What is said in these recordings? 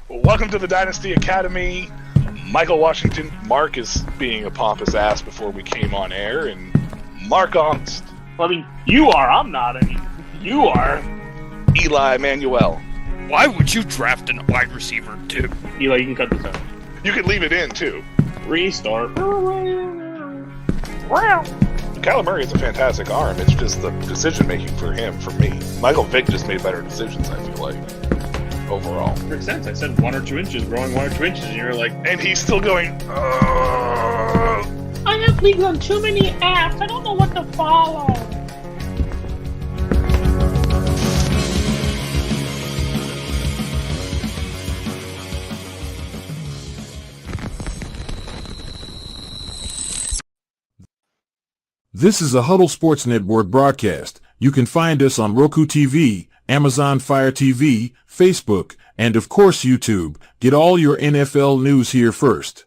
Welcome to the Dynasty Academy. Michael Washington. Mark is being a pompous ass before we came on air, and Mark Ongst. I mean, you are. I'm not. I mean, you are. Eli Manuel. Why would you draft a wide receiver too? Eli, you can cut this out. You could leave it in, too. Restart. Kyler Murray has a fantastic arm. It's just the decision-making for him, for me. Michael Vick just made better decisions, I feel like, overall. Makes sense. I said 1 or 2 inches, growing 1 or 2 inches, and you're like... And he's still going, I have leagues on too many apps. I don't know what to follow. This is a Huddle Sports Network broadcast. You can find us on Roku TV, Amazon Fire TV, Facebook, and of course YouTube. Get all your NFL news here first.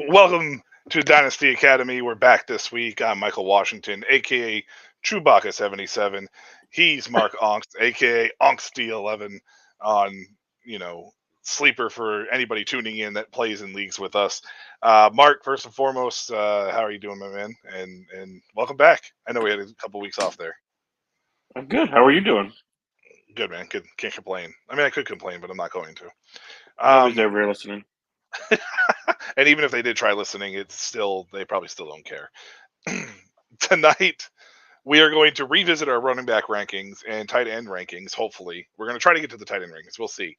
Welcome to Dynasty Academy. We're back this week. I'm Michael Washington, a.k.a. Chewbacca77. He's Mark Ongst, a.k.a. Ongsty11 on, sleeper for anybody tuning in that plays in leagues with us. Mark, first and foremost, how are you doing, my man? And welcome back. I know we had a couple weeks off there. I'm good. How are you doing? Good, man. Good. Can't complain. I mean, I could complain, but I'm not going to. Nobody's ever listening. And even if they did try listening, they probably still don't care. Tonight, we are going to revisit our running back rankings and tight end rankings, hopefully. We're going to try to get to the tight end rankings. We'll see.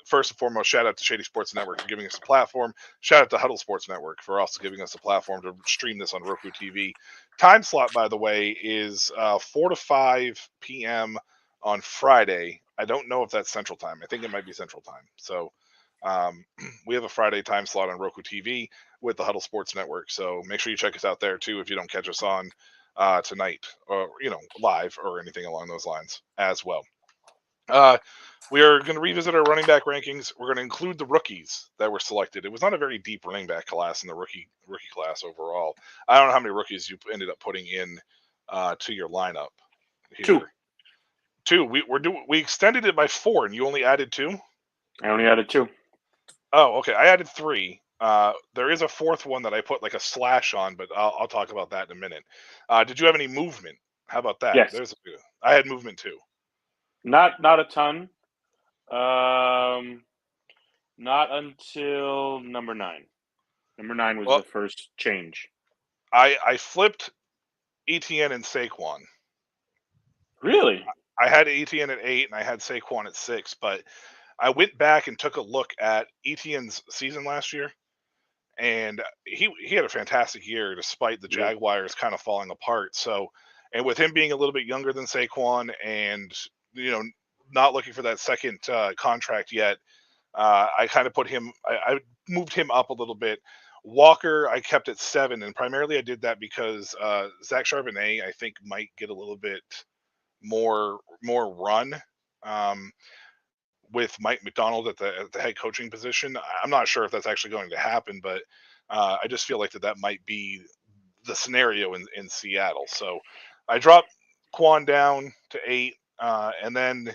First and foremost, shout out to Shady Sports Network for giving us a platform. Shout out to Huddle Sports Network for also giving us a platform to stream this on Roku TV. Time slot, by the way, is 4 to 5 p.m. on Friday. I don't know if that's Central Time. I think it might be Central Time. So we have a Friday time slot on Roku TV with the Huddle Sports Network. So make sure you check us out there too if you don't catch us on tonight or live or anything along those lines as well. We are going to revisit our running back rankings. We're going to include the rookies that were selected. It was not a very deep running back class in the rookie class overall. I don't know how many rookies you ended up putting in to your lineup. Here. Two. We extended it by 4, and you only added 2. I only added 2. Oh, okay. I added 3. There is a 4th one that I put like a slash on, but I'll talk about that in a minute. Did you have any movement? How about that? Yes. I had movement too. Not a ton. Not until number 9. Number 9 was the first change. I flipped ETN and Saquon. Really? I had ETN at 8 and I had Saquon at 6, but I went back and took a look at ETN's season last year, and he had a fantastic year despite the Jaguars kind of falling apart. So, and with him being a little bit younger than Saquon and, not looking for that second contract yet, I kind of put him, I moved him up a little bit. Walker, I kept at 7, and primarily I did that because Zach Charbonnet, I think, might get a little bit more run. With Mike McDonald at the head coaching position. I'm not sure if that's actually going to happen, but I just feel like that might be the scenario in Seattle. So I dropped Quan down to 8, and then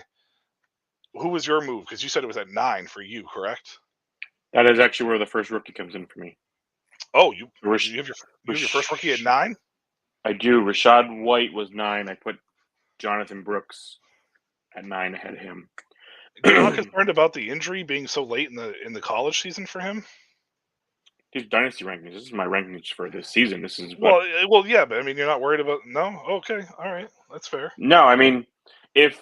who was your move? Because you said it was at 9 for you, correct? That is actually where the first rookie comes in for me. Oh, you have your first rookie at 9? I do. Rashad White was 9. I put Jonathan Brooks at 9 ahead of him. You're not concerned about the injury being so late in the college season for him? These dynasty rankings. This is my rankings for this season. This is Well, yeah, but I mean, you're not worried about no. Okay, all right, that's fair. No, I mean, if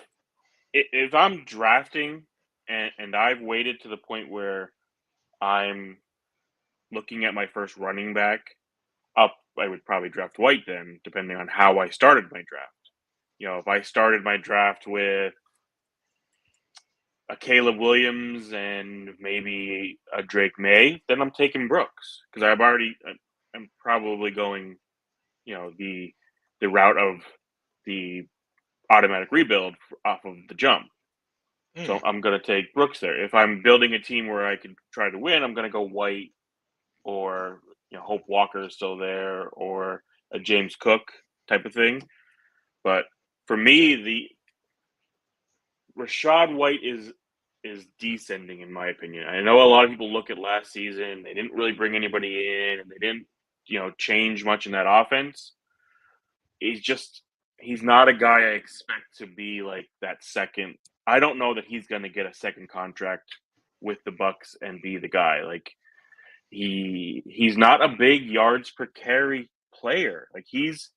I'm drafting and I've waited to the point where I'm looking at my first running back up, I would probably draft White then, depending on how I started my draft. If I started my draft with a Caleb Williams and maybe a Drake May, then I'm taking Brooks because I'm probably going, the route of the automatic rebuild off of the jump. So I'm going to take Brooks there. If I'm building a team where I can try to win, I'm going to go White or Hope Walker is still there or a James Cook type of thing. But for me, the Rashad White is descending in my opinion. I know a lot of people look at last season; they didn't really bring anybody in, and they didn't change much in that offense. He's not a guy I expect to be like that second. I don't know that he's going to get a second contract with the Bucks and be the guy. Like he's not a big yards per carry player. Like he's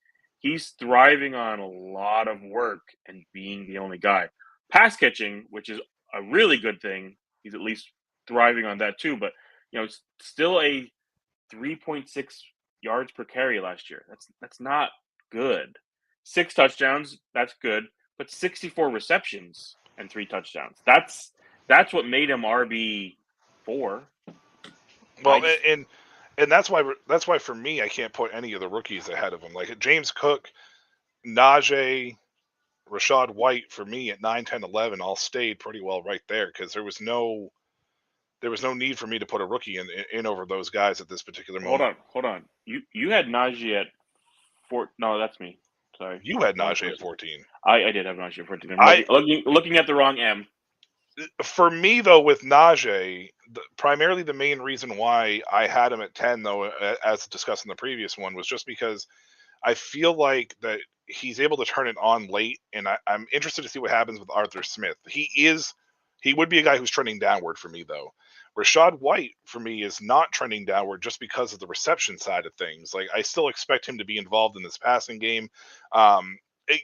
thriving on a lot of work and being the only guy. Pass catching, which is a really good thing. He's at least thriving on that too. But it's still a 3.6 yards per carry last year. That's not good. 6 touchdowns, that's good, but 64 receptions and 3 touchdowns. That's what made him RB4. Well, and that's why for me I can't put any of the rookies ahead of him. Like James Cook, Najee, Rashad White for me at 9, 10, 11 all stayed pretty well right there because there was no need for me to put a rookie in over those guys at this particular moment. Hold on. You had Najee at 4. No, that's me. Sorry. You had Najee at 14. I did have Najee at 14. I'm looking at the wrong M. For me, though, with Najee, primarily the main reason why I had him at 10, though, as discussed in the previous one, was just because I feel like that he's able to turn it on late, and I'm interested to see what happens with Arthur Smith. He would be a guy who's trending downward for me, though. Rashad White, for me, is not trending downward just because of the reception side of things. Like, I still expect him to be involved in this passing game.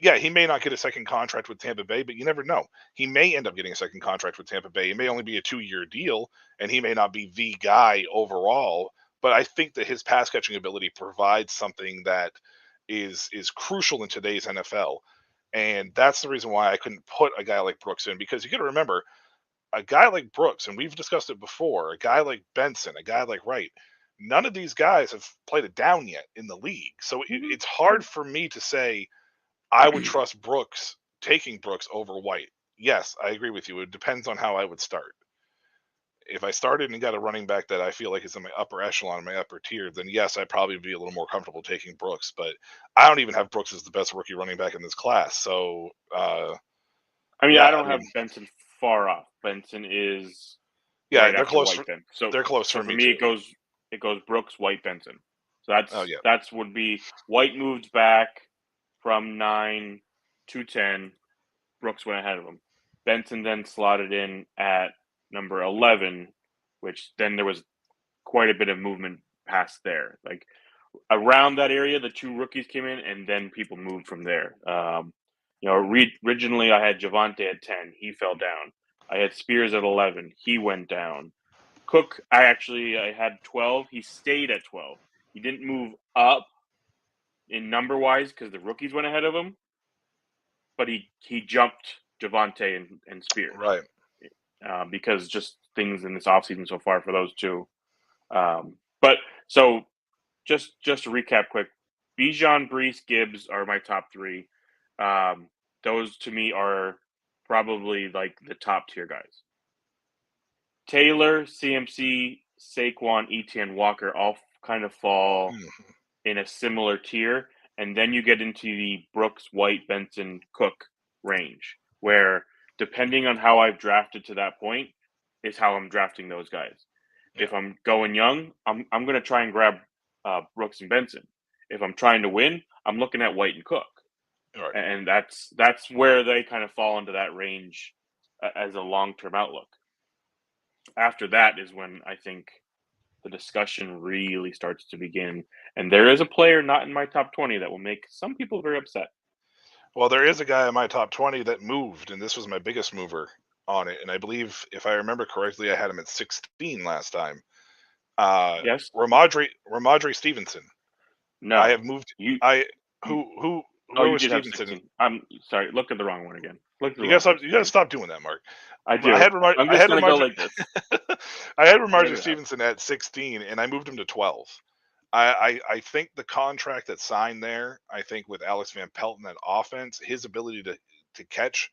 Yeah, he may not get a second contract with Tampa Bay, but you never know. He may end up getting a second contract with Tampa Bay. It may only be a 2-year deal, and he may not be the guy overall. But I think that his pass catching ability provides something that is crucial in today's NFL. And that's the reason why I couldn't put a guy like Brooks in, because you got to remember, a guy like Brooks, and we've discussed it before, a guy like Benson, a guy like Wright, none of these guys have played it down yet in the league. So it's hard for me to say I would trust taking Brooks over White. Yes, I agree with you. It depends on how I would start. If I started and got a running back that I feel like is in my upper echelon, my upper tier, then yes, I'd probably be a little more comfortable taking Brooks. But I don't even have Brooks as the best rookie running back in this class. So, I don't have Benson far off. Benson is they're close. So they're close for me. Me, too. it goes Brooks, White, Benson. So that's would be White moved back from 9 to 10. Brooks went ahead of him. Benson then slotted in at number 11, which then there was quite a bit of movement past there. Like around that area, the 2 rookies came in, and then people moved from there. Originally I had Javonte at 10. He fell down. I had Spears at 11. He went down. Cook, I had 12. He stayed at 12. He didn't move up in number-wise because the rookies went ahead of him, but he jumped Javonte and Spears. Right. Because just things in this offseason so far for those 2. But so just to recap quick, Bijan, Brees, Gibbs are my top 3. Those to me are probably like the top tier guys. Taylor, CMC, Saquon, Etienne, Walker all kind of fall in a similar tier. And then you get into the Brooks, White, Benson, Cook range, where depending on how I've drafted to that point is how I'm drafting those guys. Yeah. If I'm going young, I'm going to try and grab Brooks and Benson. If I'm trying to win, I'm looking at White and Cook. Right. and that's where they kind of fall into that range as a long-term outlook. After that is when I think the discussion really starts to begin, and there is a player not in my top 20 that will make some people very upset. Well, there is a guy in my top 20 that moved, and this was my biggest mover on it. And I believe, if I remember correctly, I had him at 16 last time. Yes? Ramondre Stevenson. I No. have moved. You I you who oh, where you was did have Stevenson? 16. I'm sorry, look at the wrong one again. Look at the You wrong gotta person. stop doing that, Mark. I I do. had I'm I just had gonna go Ramondre like this. I had Ramondre Write it out. Stevenson at 16, and I moved him to 12. I think the contract that's signed there, I think with Alex Van Pelt in that offense, his ability to catch,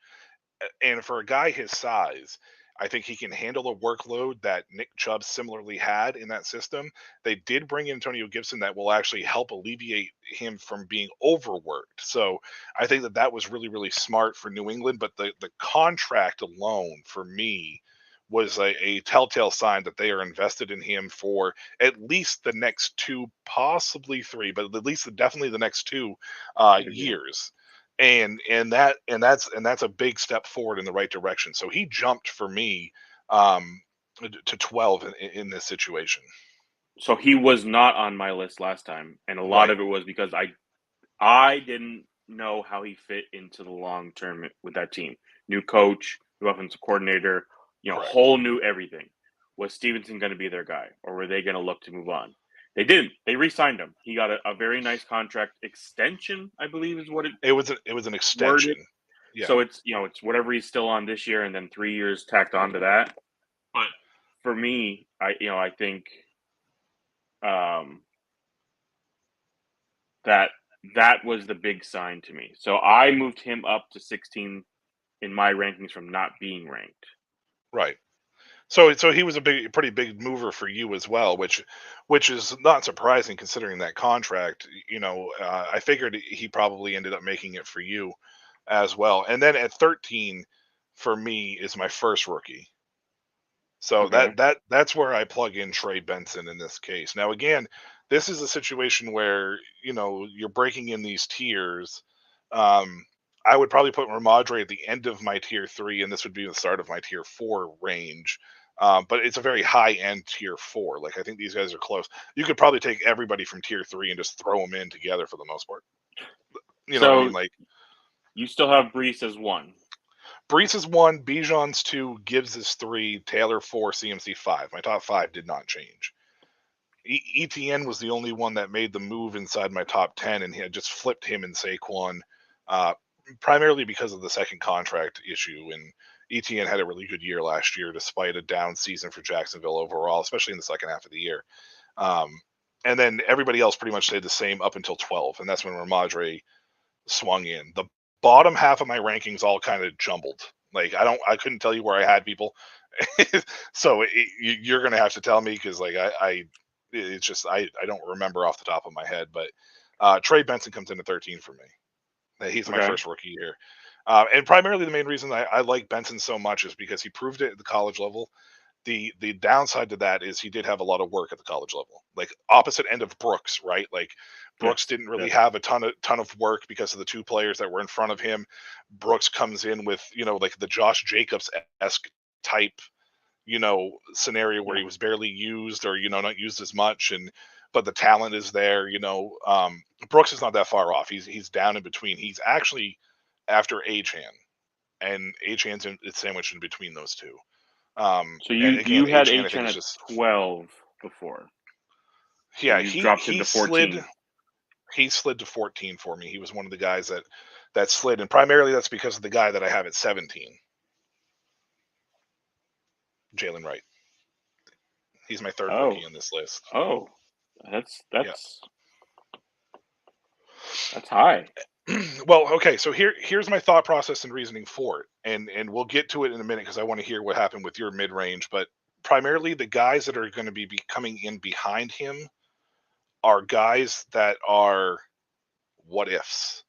and for a guy his size, I think he can handle the workload that Nick Chubb similarly had in that system. They did bring in Antonio Gibson that will actually help alleviate him from being overworked. So I think that was really, really smart for New England. But the contract alone for me was a telltale sign that they are invested in him for at least the next two, possibly three, but at least definitely the next two I agree. years. That's a big step forward in the right direction. So he jumped for me to 12 in this situation. So he was not on my list last time, and a lot Right. of it was because I didn't know how he fit into the long term with that team. New coach, new offensive coordinator, Correct. whole new everything. Was Stevenson going to be their guy, or were they going to look to move on? They didn't. They re-signed him. He got a very nice contract extension, I believe, is what It was an extension. worded. Yeah. So it's it's whatever he's still on this year, and then 3 years tacked onto that. But for me, I think um, that was the big sign to me. So I moved him up to 16 in my rankings from not being ranked. Right. So he was a pretty big mover for you as well, which is not surprising considering that contract. I figured he probably ended up making it for you as well. And then at 13 for me is my first rookie. So Okay. that's where I plug in Trey Benson in this case. Now again, this is a situation where you're breaking in these tiers. Um, I would probably put Ramondre at the end of my tier 3, and this would be the start of my tier 4 range. But it's a very high end tier 4. Like I think these guys are close. You could probably take everybody from tier 3 and just throw them in together for the most part. You know what I mean? Like you still have Brees as 1. Brees is 1, Bijan's 2, Gibbs is 3, Taylor 4, CMC 5. My top 5 did not change. ETN was the only one that made the move inside my top 10, and he had just flipped him and Saquon, primarily because of the second contract issue. And ETN had a really good year last year, despite a down season for Jacksonville overall, especially in the second half of the year. And then everybody else pretty much stayed the same up until 12, and that's when Ramondre swung in. The bottom half of my rankings all kind of jumbled. Like I couldn't tell you where I had people, so you're gonna have to tell me because like it's just I don't remember off the top of my head. But Trey Benson comes in at 13 for me. He's my Okay. first rookie year, and primarily the main reason I like Benson so much is because he proved it at the college level. The downside to that is he did have a lot of work at the college level, like opposite end of Brooks, right? Like Brooks didn't really have a ton of work because of the two players that were in front of him. Brooks comes in with like the Josh Jacobs-esque type, scenario where he was barely used or not used as much, but the talent is there. Brooks is not that far off. He's down in between. He's actually after Achan, and Achan's sandwiched in between those two. So And again, you had Achan I think Achan is at just 12 before. yeah. You dropped him to 14. He slid to 14 for me. He was one of the guys that slid, and primarily that's because of the guy that I have at 17, Jalen Wright. He's my third rookie on this list. Oh, that's Yeah. that's high. Well, okay, so here's my thought process and reasoning for it, and we'll get to it in a minute because I want to hear what happened with your mid range. But primarily, the guys that are going to be coming in behind him are guys that are what ifs.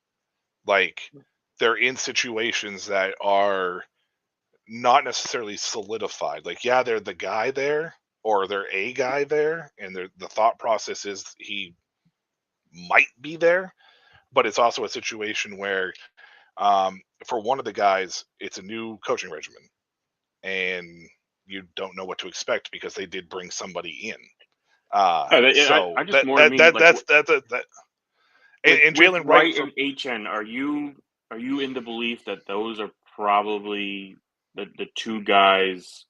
Like they're in situations that are not necessarily solidified. Like, yeah, they're the guy there or they're a guy there, and the thought process is he might be there. but it's also a situation where for one of the guys, it's a new coaching regimen, and you don't know what to expect because they did bring somebody in. So I just more mean like that. And with Jalen Wright Wright for and HN, are you in the belief that those are probably the two guys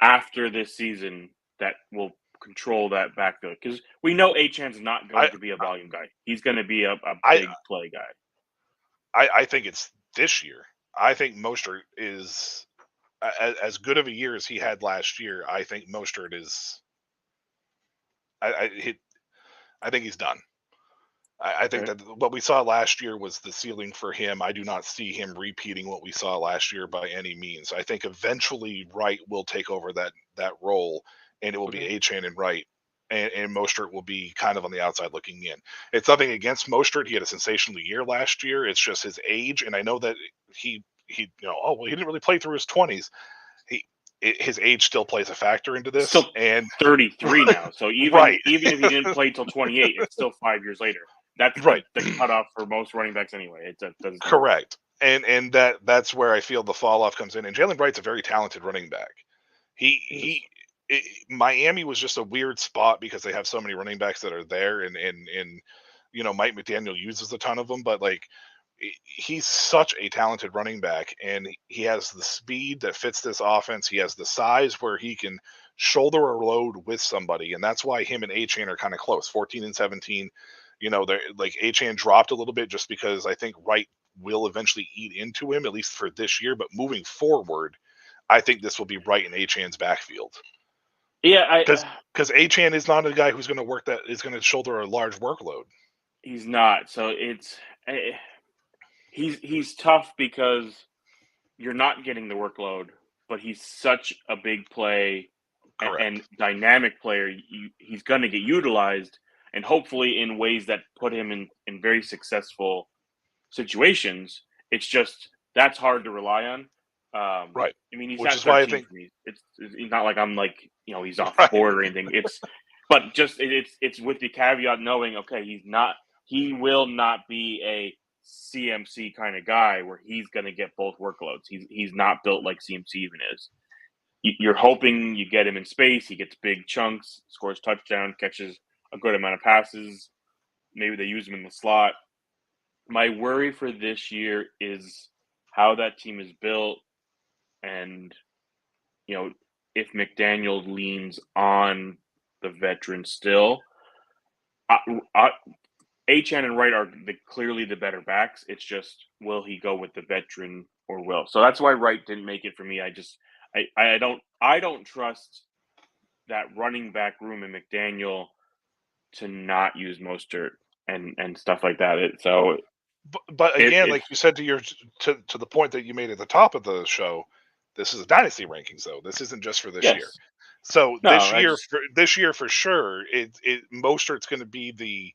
after this season that will control that backfield? Because we know HN's not going to be a volume guy. He's going to be a big play guy. I think it's this year. I think Mostert is as good of a year as he had last year. I think Mostert is. I think he's done. I think Okay. that what we saw last year was the ceiling for him. I do not see him repeating what we saw last year by any means. I think eventually Wright will take over that role, and it will be Achane and Wright, and Mostert will be kind of on the outside looking in. It's nothing against Mostert. He had a sensational year last year. It's just his age, and I know that he he didn't really play through his 20s. His age still plays a factor into this, Still and 33 now. So even right. even if he didn't play till 28, it's still 5 years later. That's Right. the cutoff for most running backs anyway. It doesn't Correct. And that's where I feel the fall off comes in. And Jalen Wright's a very talented running back. Miami was just a weird spot because they have so many running backs that are there, and Mike McDaniel uses a ton of them, but like he's such a talented running back, and he has the speed that fits this offense. He has the size where he can shoulder a load with somebody, and that's why him and Achane are kind of close, 14 and 17. They're like Achane dropped a little bit just because I think Wright will eventually eat into him, at least for this year. But moving forward, I think this will be Wright in Achane's backfield. Yeah, because Achane is not a guy who's going to is going to shoulder a large workload. he's not. So he's tough because you're not getting the workload, but he's such a big play and dynamic player. He's going to get utilized, and hopefully in ways that put him in very successful situations. It's just that's hard to rely on. Right. I mean, he's Which at is why I 13 think for me. It's not like I'm like he's off Right. the board or anything. But just it's with the caveat knowing he will not be a CMC kind of guy where he's going to get both workloads. He's not built like CMC even is. You're hoping you get him in space. He gets big chunks, scores touchdown, catches a good amount of passes. Maybe they use him in the slot. My worry for this year is how that team is built, and if McDaniel leans on the veteran still. HN and Wright are clearly the better backs. It's just will he go with the veteran or will? So that's why Wright didn't make it for me. I don't trust that running back room in McDaniel to not use Mostert and stuff like that. But again, like you said to the point that you made at the top of the show, this is a dynasty rankings though. This isn't just for this year. So this year for sure, Mostert's going to be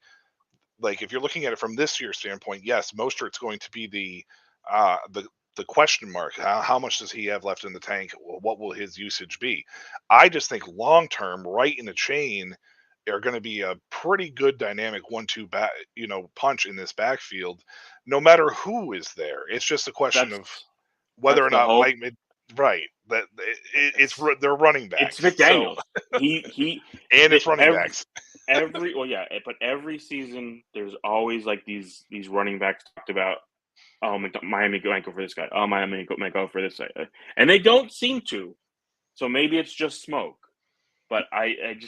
if you're looking at it from this year's standpoint, yes, Mostert's going to be the question mark. How much does he have left in the tank? What will his usage be? I just think long term, Wright in the chain are going to be a pretty good dynamic 1-2 punch in this backfield, no matter who is there. It's just a question of whether or not Mike they're running backs. It's McDaniel. So, it's running backs. But every season there's always like these running backs talked about. Oh, Miami might go for this guy. Oh, Miami might go for this guy, and they don't seem to. So maybe it's just smoke. But I'm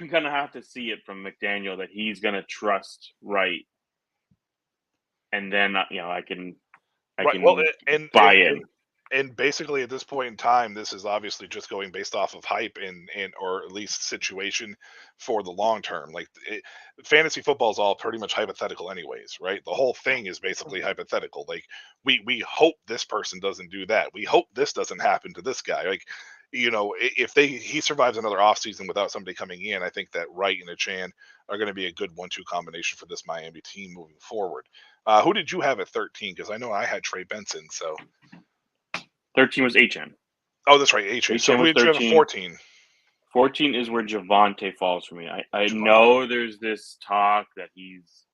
gonna have to see it from McDaniel that he's gonna trust Wright, and then I can buy in. And basically, at this point in time, this is obviously just going based off of hype and or at least situation for the long term. Like fantasy football is all pretty much hypothetical, anyways, right? The whole thing is basically hypothetical. Like we hope this person doesn't do that. We hope this doesn't happen to this guy. Like if he survives another offseason without somebody coming in, I think that Wright and Achane are going to be a good 1-2 combination for this Miami team moving forward. Who did you have at 13? Because I know I had Trey Benson. So 13 was HN. Oh, that's right, HN. So who did you have at 14? 14 is where Javonte falls for me. I know there's this talk that he's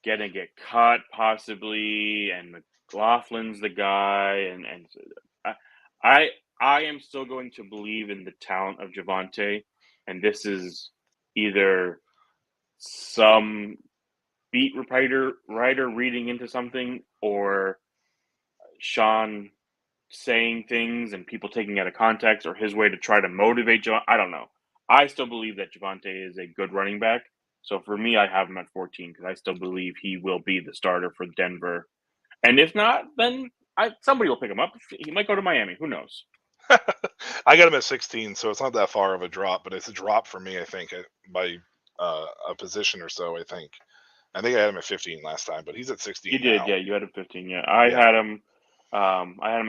gonna get cut possibly, and McLaughlin's the guy, and I am still going to believe in the talent of Javonte, and this is either some beat writer reading into something, or Sean saying things and people taking out of context, or his way to try to motivate Javonte. I don't know. I still believe that Javonte is a good running back. So for me, I have him at 14 because I still believe he will be the starter for Denver. And if not, then somebody will pick him up. He might go to Miami. Who knows? I got him at 16, so it's not that far of a drop, but it's a drop for me, I think, by a position or so, I think. I had him at 15 last time, but he's at 16 You did, now. yeah. You had him 15, yeah. I had him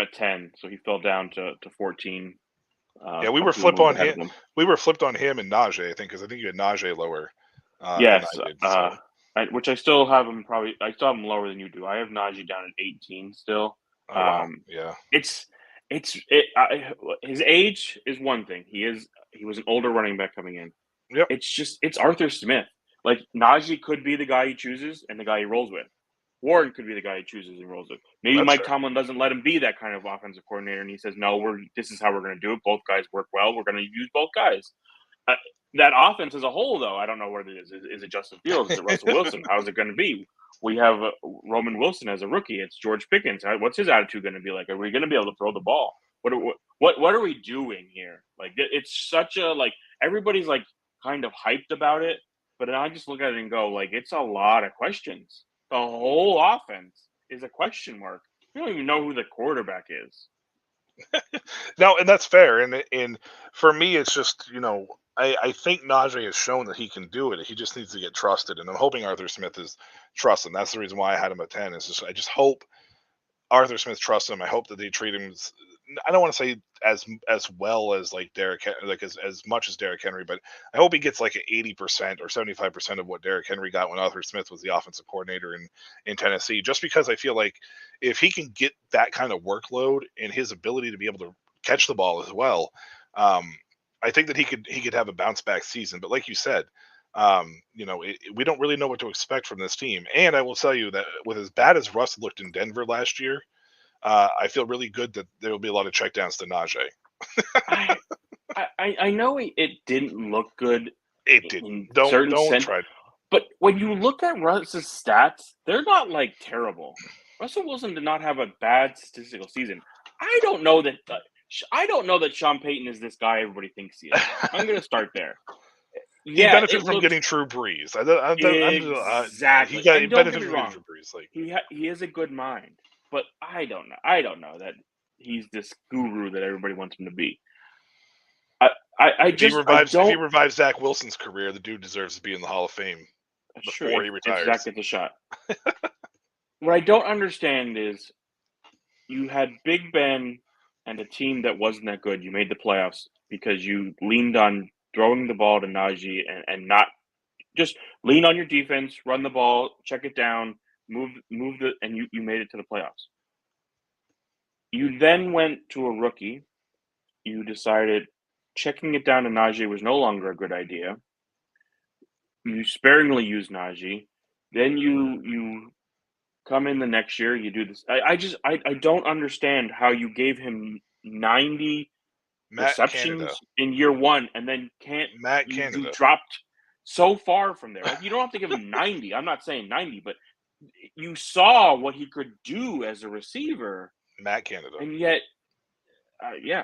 at 10, so he fell down to 14. Yeah, we were flipped on him. We were flipped on him and Najee, I think, because I think you had Najee lower. Yes, than I did, which I still have him I still have him lower than you do. I have Najee down at 18 still. Oh, wow. Yeah. His age is one thing. He was an older running back coming in. Yep. It's Arthur Smith. Like, Najee could be the guy he chooses and the guy he rolls with. Warren could be the guy he chooses and rolls with. Maybe That's Mike fair. Tomlin doesn't let him be that kind of offensive coordinator, and he says, "No, this is how we're going to do it. Both guys work well. We're going to use both guys." That offense as a whole, though, I don't know what it is. Is it Justin Fields? Is it Russell Wilson? How's it going to be? We have Roman Wilson as a rookie. It's George Pickens. What's his attitude going to be like? Are we going to be able to throw the ball? What are we doing here? Like, it's such a, like, everybody's like kind of hyped about it, but then I just look at it and go, like, it's a lot of questions. The whole offense is a question mark. We don't even know who the quarterback is. No, and that's fair. And for me, it's just, I think Najee has shown that he can do it. He just needs to get trusted, and I'm hoping Arthur Smith is trusted. And that's the reason why I had him at 10. I just hope Arthur Smith trusts him. I hope that they treat him. I don't want to say as well as like as much as Derrick Henry, but I hope he gets like an 80% or 75% of what Derrick Henry got when Arthur Smith was the offensive coordinator in Tennessee. Just because I feel like if he can get that kind of workload and his ability to be able to catch the ball as well, I think that he could have a bounce back season. But like you said, we don't really know what to expect from this team. And I will tell you that with as bad as Russ looked in Denver last year, I feel really good that there will be a lot of checkdowns to Najee. I know it didn't look good. It didn't. Don't try. But when you look at Russ's stats, they're not like terrible. Russell Wilson did not have a bad statistical season. I don't know that Sean Payton is this guy everybody thinks he is. I'm going to start there. He benefits from getting True Breeze. Exactly. He benefits from getting True Breeze. Like, he has a good mind, but I don't know that he's this guru that everybody wants him to be. If he revives Zach Wilson's career, the dude deserves to be in the Hall of Fame before he retires. If Zach gets a shot. What I don't understand is you had Big Ben and a team that wasn't that good. You made the playoffs because you leaned on throwing the ball to Najee and not just lean on your defense, run the ball, check it down, move and you made it to the playoffs. You then went to a rookie. You decided checking it down to Najee was no longer a good idea. You sparingly used Najee. Then you come in the next year, you do this. I don't understand how you gave him 90 receptions in year one and then you dropped so far from there. Like, you don't have to give him 90. I'm not saying 90, but you saw what he could do as a receiver. Matt Canada. And yet,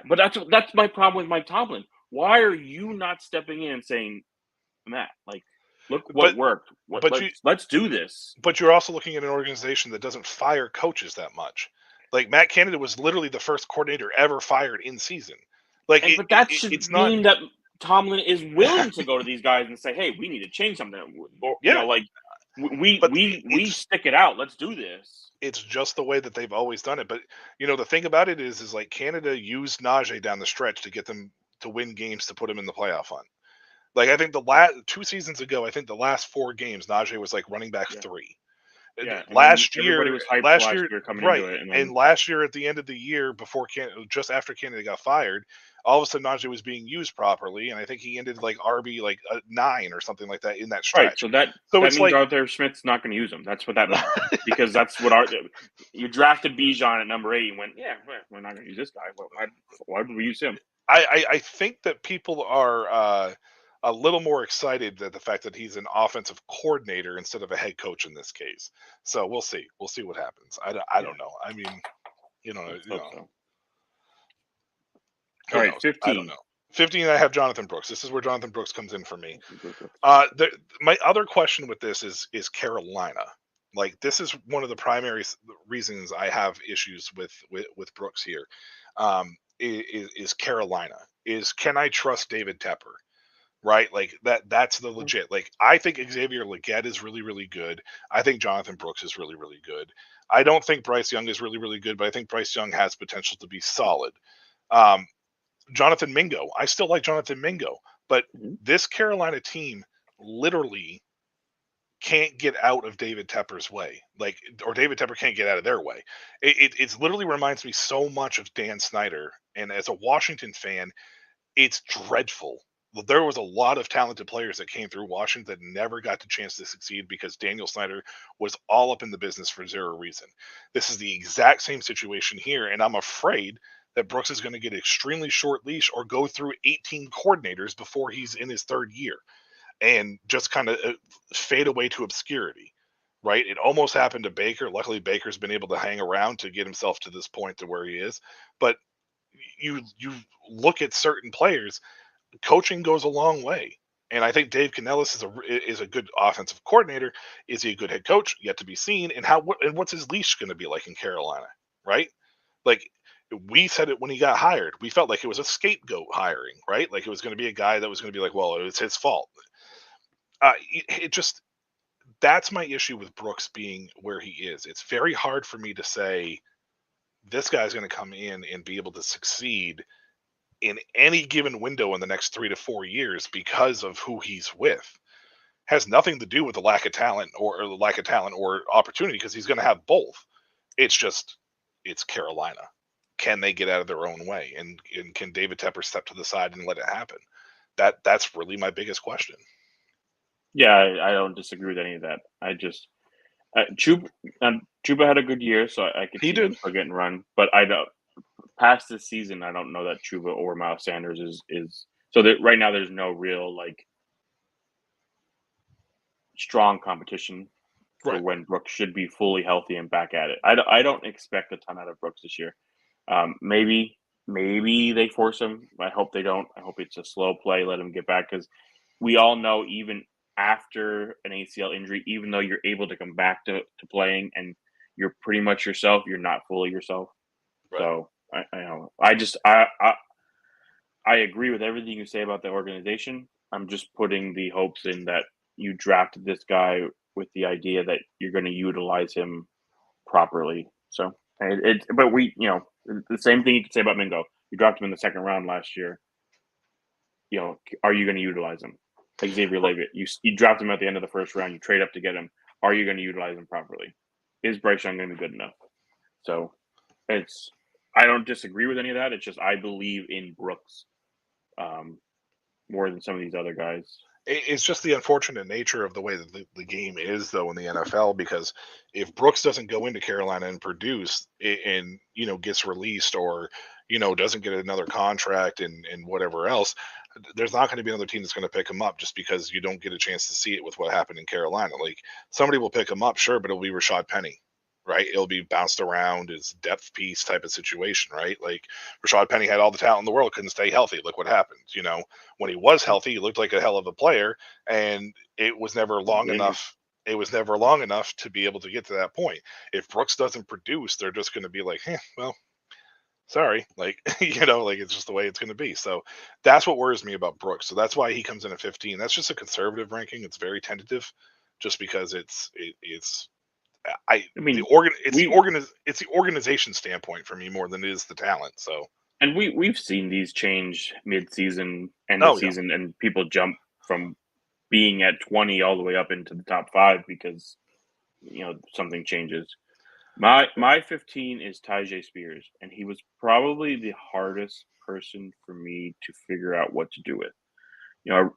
but that's my problem with Mike Tomlin. Why are you not stepping in and saying, Matt, like, look what worked. Let's do this. But you're also looking at an organization that doesn't fire coaches that much. Like, Matt Canada was literally the first coordinator ever fired in season. Like, but that should mean that Tomlin is willing to go to these guys and say, "Hey, we need to change something." We stick it out. Let's do this. It's just the way that they've always done it. But the thing about it is like Canada used Najee down the stretch to get them to win games to put them in the playoff hunt. Like, I think the last 2 seasons ago, I think the last 4 games, Najee was like running back 3. Yeah, Last everybody year, was hyped last year coming right, into it, and and then last year at the end of the year, just after Canada got fired, all of a sudden Najee was being used properly, and I think he ended like RB like 9 or something like that in that right. stretch. So that So that it's means like, Arthur Smith's not going to use him. That's what that means because that's what you drafted Bijan at number 8 and went, yeah, we're not going to use this guy. Why would we use him? I think that people are a little more excited at the fact that he's an offensive coordinator instead of a head coach in this case. So we'll see. We'll see what happens. I don't know. I mean, Let's hope so. who All right, knows? I don't 15. know. 15, I have Jonathan Brooks. This is where Jonathan Brooks comes in for me. Uh, My other question with this is Carolina. Like, this is one of the primary reasons I have issues with Brooks here. Is Carolina? Can I trust David Tepper? Right, like that's the legit. Like, I think Xavier Legette is really, really good. I think Jonathan Brooks is really, really good. I don't think Bryce Young is really, really good, but I think Bryce Young has potential to be solid. Um, Jonathan Mingo. I still like Jonathan Mingo, but this Carolina team literally can't get out of David Tepper's way. Like, or David Tepper can't get out of their way. It's literally reminds me so much of Dan Snyder. And as a Washington fan, it's dreadful. There was a lot of talented players that came through Washington that never got the chance to succeed because Daniel Snyder was all up in the business for zero reason. This is the exact same situation here, and I'm afraid that Brooks is going to get extremely short leash or go through 18 coordinators before he's in his third year and just kind of fade away to obscurity. Right? It almost happened to Baker. Luckily, Baker's been able to hang around to get himself to this point to where he is. But you look at certain players, coaching goes a long way. And I think Dave Canellis is a good offensive coordinator. Is he a good head coach? Yet to be seen. And what's his leash going to be like in Carolina, right? Like, we said it when he got hired. We felt like it was a scapegoat hiring, right? Like, it was going to be a guy that was going to be like, well, it was his fault. It just, that's my issue with Brooks being where he is. It's very hard for me to say this guy's going to come in and be able to succeed in any given window in the next 3 to 4 years because of who he's with. Has nothing to do with the lack of talent or opportunity, because he's going to have both. It's just, it's Carolina. Can they get out of their own way, and can David Tepper step to the side and let it happen? That's really my biggest question. Yeah, I don't disagree with any of that. I just Chuba had a good year, so I could He see did. him still getting run. But I don't. Past this season, I don't know that Chuba or Miles Sanders is so that right now there's no real like strong competition for Right. when Brooks should be fully healthy and back at it. I don't expect a ton out of Brooks this year. Maybe they force him. I hope they don't. I hope it's a slow play. Let him get back, because we all know even after an ACL injury, even though you're able to come back to playing and you're pretty much yourself, you're not fully yourself. Right. So I know. I agree with everything you say about the organization. I'm just putting the hopes in that you drafted this guy with the idea that you're going to utilize him properly. So but the same thing you could say about Mingo. You drafted him in the second round last year. Are you going to utilize him? Xavier Leggett, you draft him at the end of the first round. You trade up to get him. Are you going to utilize him properly? Is Bryce Young going to be good enough? So I don't disagree with any of that. It's just I believe in Brooks more than some of these other guys. It's just the unfortunate nature of the way that the game is, though, in the NFL, because if Brooks doesn't go into Carolina and produce and, gets released or, doesn't get another contract and whatever else, there's not going to be another team that's going to pick him up just because you don't get a chance to see it with what happened in Carolina. Like, somebody will pick him up, sure, but it'll be Rashad Penny. Right, it'll be bounced around as depth piece type of situation, right? Like, Rashad Penny had all the talent in the world, couldn't stay healthy. Look what happened. When he was healthy, he looked like a hell of a player, and it was never long enough. It was never long enough to be able to get to that point. If Brooks doesn't produce, they're just going to be like, well, sorry, like, like, it's just the way it's going to be. So that's what worries me about Brooks. So that's why he comes in at 15. That's just a conservative ranking. It's very tentative, just because it's it's the organization standpoint for me more than it is the talent. So, and we've seen these change mid-season, end of season, and people jump from being at 20 all the way up into the top 5 because something changes. My 15 is Tyjae Spears, and he was probably the hardest person for me to figure out what to do with.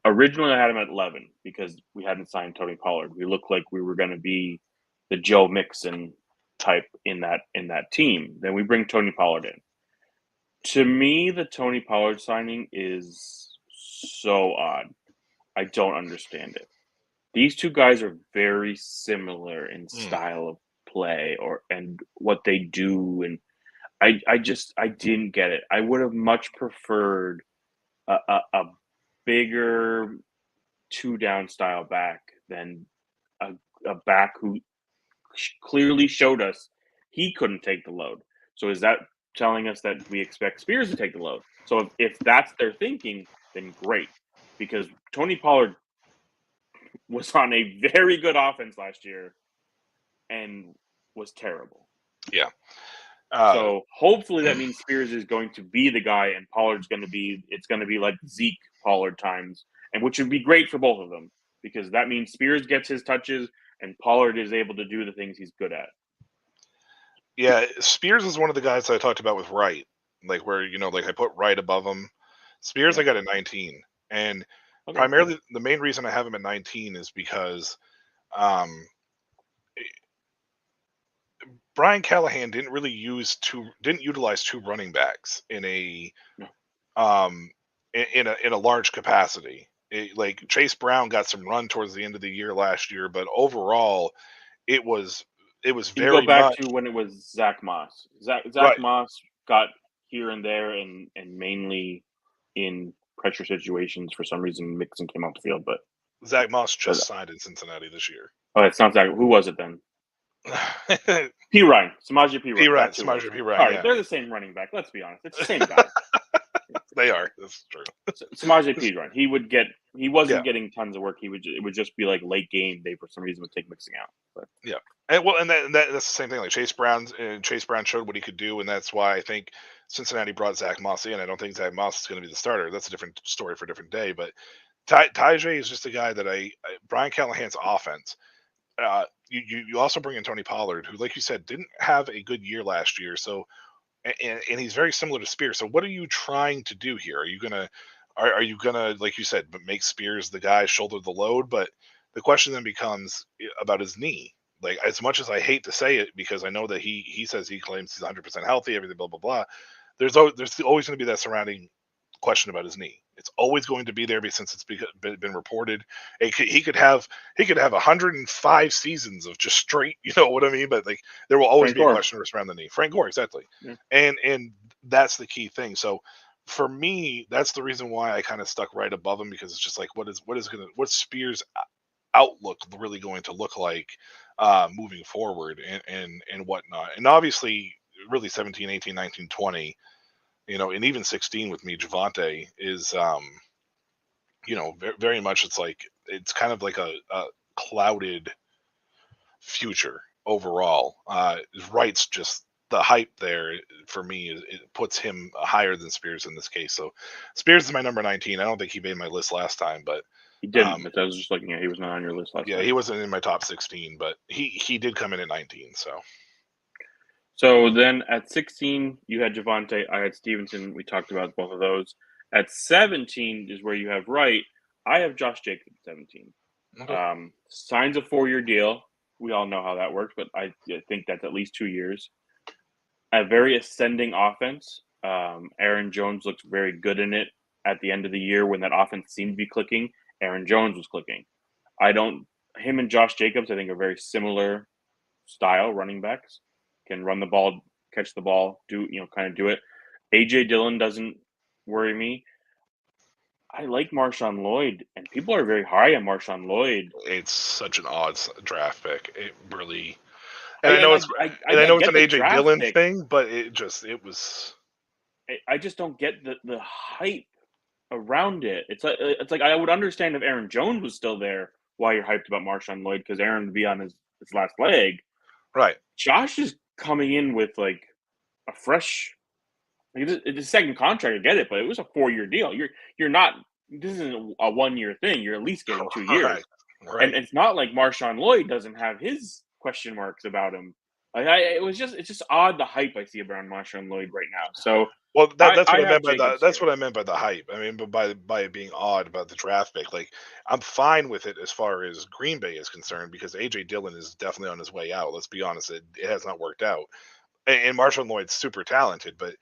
Originally I had him at 11 because we hadn't signed Tony Pollard. We looked like we were going to be the Joe Mixon type in that team. Then we bring Tony Pollard in. To me, the Tony Pollard signing is so odd. I don't understand it. These two guys are very similar in style of play and what they do, and I didn't get it. I would have much preferred a bigger 2-down style back than a back who clearly showed us he couldn't take the load. So is that telling us that we expect Spears to take the load? So if that's their thinking, then great, because Tony Pollard was on a very good offense last year and was terrible. Yeah. So hopefully that means Spears is going to be the guy, and Pollard's going to be. It's going to be like Zeke Pollard times, and which would be great for both of them, because that means Spears gets his touches and Pollard is able to do the things he's good at. Yeah, Spears is one of the guys that I talked about with Wright, like where I put Wright above him. Spears I got at 19, and primarily the main reason I have him at 19 is because Brian Callahan didn't utilize two running backs in a large capacity. Like Chase Brown got some run towards the end of the year last year, but overall it was very go back much to when it was Zach Moss. Zach Right. Moss got here and there and mainly in pressure situations. For some reason, Mixon came off the field, but Zach Moss just signed in Cincinnati this year. Oh, it's not Zach. Who was it then? P. Ryan. Samaje P. Ryan. Samaje P. Ryan. All right, yeah. they're the same running back. Let's be honest. It's the same guy. They are. That's true. Samaje P. Ryan. He wasn't getting tons of work. It would just be like late game. They for some reason would take Mixon out. But. Yeah. And that's the same thing. Like Chase Brown showed what he could do, and that's why I think Cincinnati brought Zach Moss in. I don't think Zach Moss is going to be the starter. That's a different story for a different day. But Tyjae is just a guy that Brian Callahan's offense. You also bring in Tony Pollard, who, like you said, didn't have a good year last year. So, and he's very similar to Spears. So, what are you trying to do here? Are you gonna, like you said, make Spears the guy shoulder the load? But the question then becomes about his knee. Like, as much as I hate to say it, because I know that he says he claims he's 100% healthy, everything, blah blah blah. There's always going to be that surrounding question about his knee. It's always going to be there since it's been reported. He could have 105 seasons of just straight, you know what I mean? But like there will always be a question around the knee. Frank Gore, exactly. Yeah. And that's the key thing. So for me, that's the reason why I kind of stuck right above him, because it's just like what's Spears' outlook really going to look like moving forward and whatnot. And obviously really 17, 18, 19, 20, and even 16 with me, Javonte is, very much it's kind of like a clouded future overall. Wright's just the hype there for me. It puts him higher than Spears in this case. So Spears is my number 19. I don't think he made my list last time, but he didn't. I was just looking at, he was not on your list last time. Yeah, he wasn't in my top 16, but he did come in at 19. So then at 16, you had Javonte. I had Stevenson. We talked about both of those. At 17 is where you have Wright. I have Josh Jacobs at 17. Okay. Signs a 4-year deal. We all know how that works, but I think that's at least 2 years. A very ascending offense. Aaron Jones looks very good in it at the end of the year when that offense seemed to be clicking. Aaron Jones was clicking. Him and Josh Jacobs, I think, are very similar style running backs. Can run the ball, catch the ball, kind of do it. A.J. Dillon doesn't worry me. I like Marshawn Lloyd, and people are very high on Marshawn Lloyd. It's such an odd draft pick. It really, and I know it's an A.J. Dillon thing, but it was. I just don't get the hype around it. It's like I would understand if Aaron Jones was still there, why you're hyped about Marshawn Lloyd, because Aaron would be on his last leg. Right. Josh is coming in with like a fresh, it's a second contract. I get it, but it was a 4-year deal. You're not. This isn't a 1-year thing. You're at least getting 2 years. Right. And it's not like Marshawn Lloyd doesn't have his question marks about him. It's just odd the hype I see around Marshawn Lloyd right now. So Well, that's what I I have meant by the Jacobs that's here. what I meant by the hype. I mean, but by it being odd about the draft pick, like I'm fine with it as far as Green Bay is concerned because AJ Dillon is definitely on his way out. Let's be honest, it has not worked out, and Marshawn Lloyd's super talented, but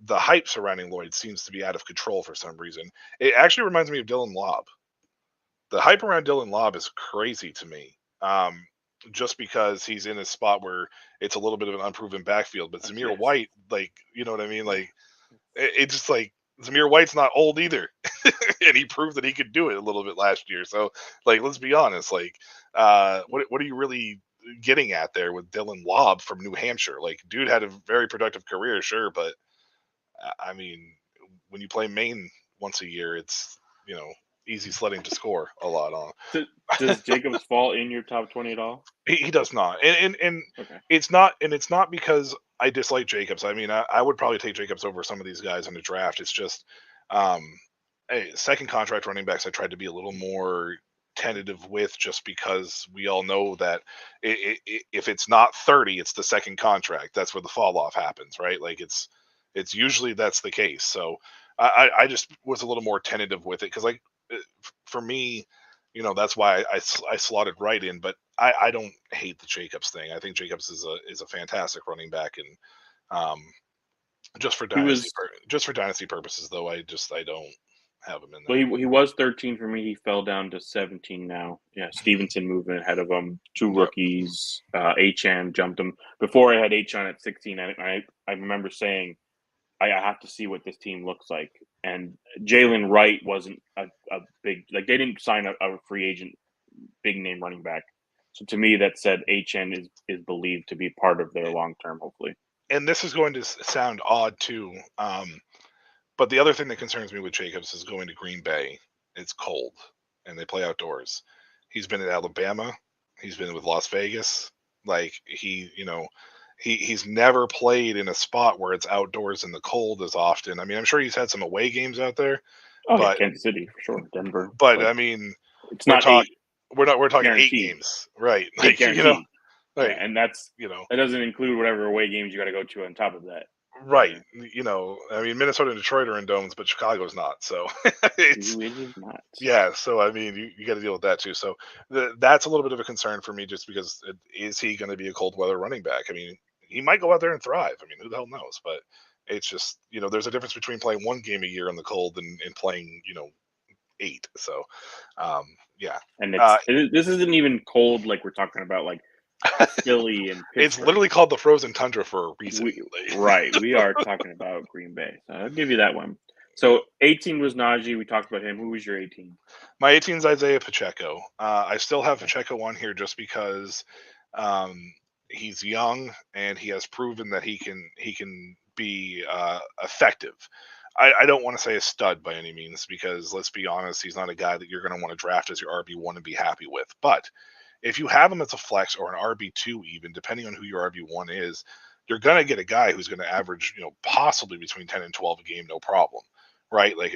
the hype surrounding Lloyd seems to be out of control for some reason. It actually reminds me of Dylan Lobb. The hype around Dylan Lobb is crazy to me. Just because he's in a spot where it's a little bit of an unproven backfield, but Zamir Yes. White, like, you know what I mean? Like, it's just like Zamir White's not old either, and he proved that he could do it a little bit last year. So, like, let's be honest. Like, what are you really getting at there with Dylan Lobb from New Hampshire? Like, dude had a very productive career, sure, but I mean, when you play Maine once a year, it's easy sledding to score a lot on. Does Jacobs fall in your top 20 at all? He does not, and Okay. it's not because I dislike Jacobs. I mean, I would probably take Jacobs over some of these guys in the draft. It's just um, second contract running backs. I tried to be a little more tentative with, just because we all know that if it's not 30, it's the second contract. That's where the fall off happens, right? Like it's usually that's the case. So I just was a little more tentative with it because, like, for me, that's why I slotted right in. But I don't hate the Jacobs thing. I think Jacobs is a fantastic running back, and um, just for He dynasty was purposes, though, I don't have him in well. there. He was 13 for me. He fell down to 17 now. Yeah, Stevenson moving ahead of him. Two Yep. rookies. Achan jumped him before I had Achan at 16. I remember saying I have to see what this team looks like. And Jalen Wright wasn't a big, like, they didn't sign a free agent big name running back. So to me, that said HN is believed to be part of their long term, hopefully. And this is going to sound odd too, but the other thing that concerns me with Jacobs is going to Green Bay. It's cold, and they play outdoors. He's been at Alabama. He's been with Las Vegas. Like, he's never played in a spot where it's outdoors in the cold as often. I mean, I'm sure he's had some away games out there, Oh yeah, but Kansas City for sure, Denver. I mean, It's we're not eight talking we're talking 8 guaranteed. games, right? 8 Like, guaranteed. right? Yeah, and that doesn't include whatever away games you got to go to on top of that. Right. I mean, Minnesota and Detroit are in domes, but Chicago's not. So it's It is not. yeah. So I mean, you got to deal with that too. So that's a little bit of a concern for me, just because is he going to be a cold weather running back? I mean, he might go out there and thrive. I mean, who the hell knows? But it's just there's a difference between playing one game a year in the cold and playing 8. So yeah. And Uh, this isn't even cold like we're talking about, like Philly and Pittsburgh. it's literally called the frozen tundra for a reason. We are talking about Green Bay. So I'll give you that one. So 18 was Najee. We talked about him. Who was your 18? My 18 is Isaiah Pacheco. I still have Pacheco on here just because he's young and he has proven that he can be effective. I don't want to say a stud by any means, because let's be honest, he's not a guy that you're going to want to draft as your RB1 and be happy with. But if you have him as a flex or an RB2, even depending on who your RB1 is, you're going to get a guy who's going to average, possibly between 10 and 12 a game, no problem, right? Like,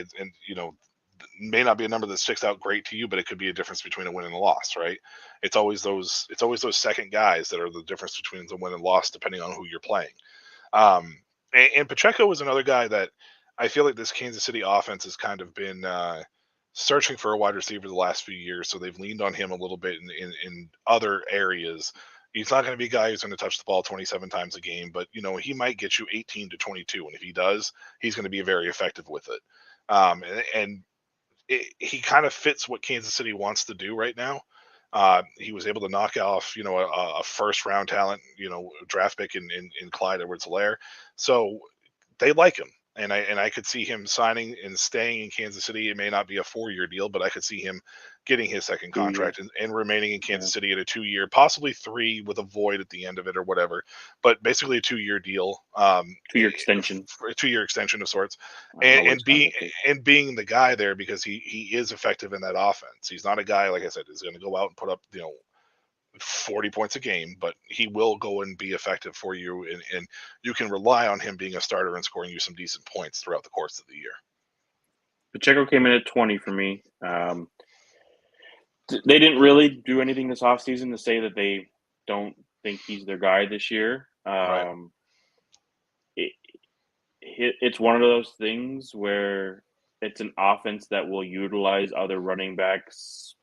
may not be a number that sticks out great to you, but it could be a difference between a win and a loss, right? It's always those second guys that are the difference between the win and loss, depending on who you're playing. And Pacheco is another guy that I feel like this Kansas City offense has kind of been searching for a wide receiver the last few years, so they've leaned on him a little bit in other areas. He's not going to be a guy who's going to touch the ball 27 times a game, but he might get you 18 to 22, and if he does, he's going to be very effective with it. He kind of fits what Kansas City wants to do right now. He was able to knock off, a first round talent, draft pick in Clyde Edwards-Helaire. So they like him. And I could see him signing and staying in Kansas City. It may not be a 4-year deal, but I could see him getting his second contract and remaining in Kansas City at a 2-year, possibly 3 with a void at the end of it or whatever. But basically a 2-year deal. 2-year extension. A 2-year extension of sorts. And being the guy there, because he is effective in that offense. He's not a guy, like I said, is going to go out and put up 40 points a game, but he will go and be effective for you, and you can rely on him being a starter and scoring you some decent points throughout the course of the year. Pacheco came in at 20 for me. They didn't really do anything this offseason to say that they don't think he's their guy this year. Right. It's one of those things where it's an offense that will utilize other running backs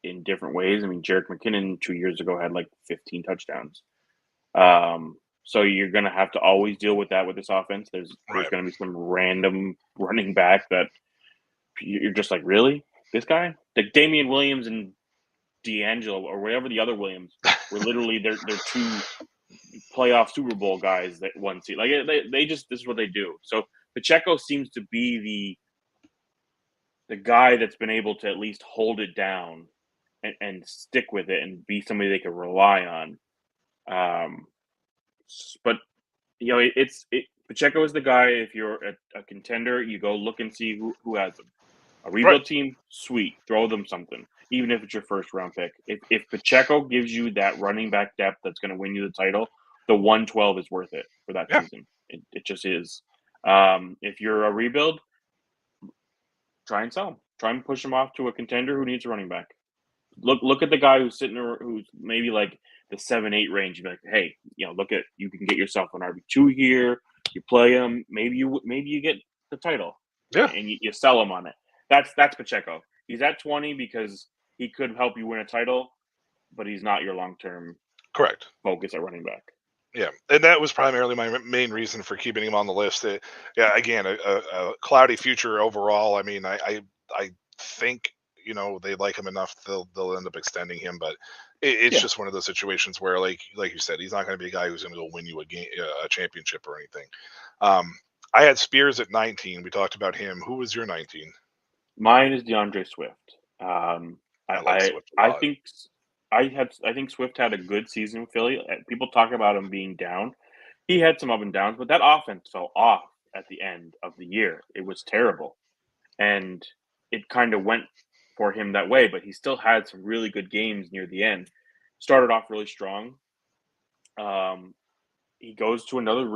in different ways. I mean, Jerick McKinnon 2 years ago had like 15 touchdowns. So you're going to have to always deal with that with this offense. There's Right. going to be some random running back that you're just like, really? This guy? Like Damian Williams and D'Angelo or whatever the other Williams were literally they're two playoff Super Bowl guys that one seat. Like they just this is what they do. So Pacheco seems to be the guy that's been able to at least hold it down and stick with it and be somebody they can rely on. But you know, Pacheco is the guy. If you're a contender, you go look and see who has them. A rebuild team, sweet, throw them something, even if it's your first round pick. If Pacheco gives you that running back depth that's going to win you the title, the 112 is worth it for that season. It just is. If you're a rebuild, try and sell him. Try and push him off to a contender who needs a running back. Look at the guy who's sitting there, who's maybe like the 7-8 range. You'd be like, hey, you know, you can get yourself an RB2 here. You play him. Maybe you get the title. Yeah. And you sell him on it. That's Pacheco. He's at 20 because he could help you win a title, but he's not your long-term Correct focus at running back. Yeah, and that was primarily my main reason for keeping him on the list. Yeah, again, a cloudy future overall. I mean, I think they like him enough they'll end up extending him, but it's just one of those situations where, like you said, he's not going to be a guy who's going to go win you a championship or anything. I had Spears at 19. We talked about him. Who was your 19? Mine is DeAndre Swift. I like Swift a lot. I think Swift had a good season in Philly. People talk about him being down. He had some up and downs, but that offense fell off at the end of the year. It was terrible. And it kind of went for him that way, but he still had some really good games near the end. Started off really strong. He goes to another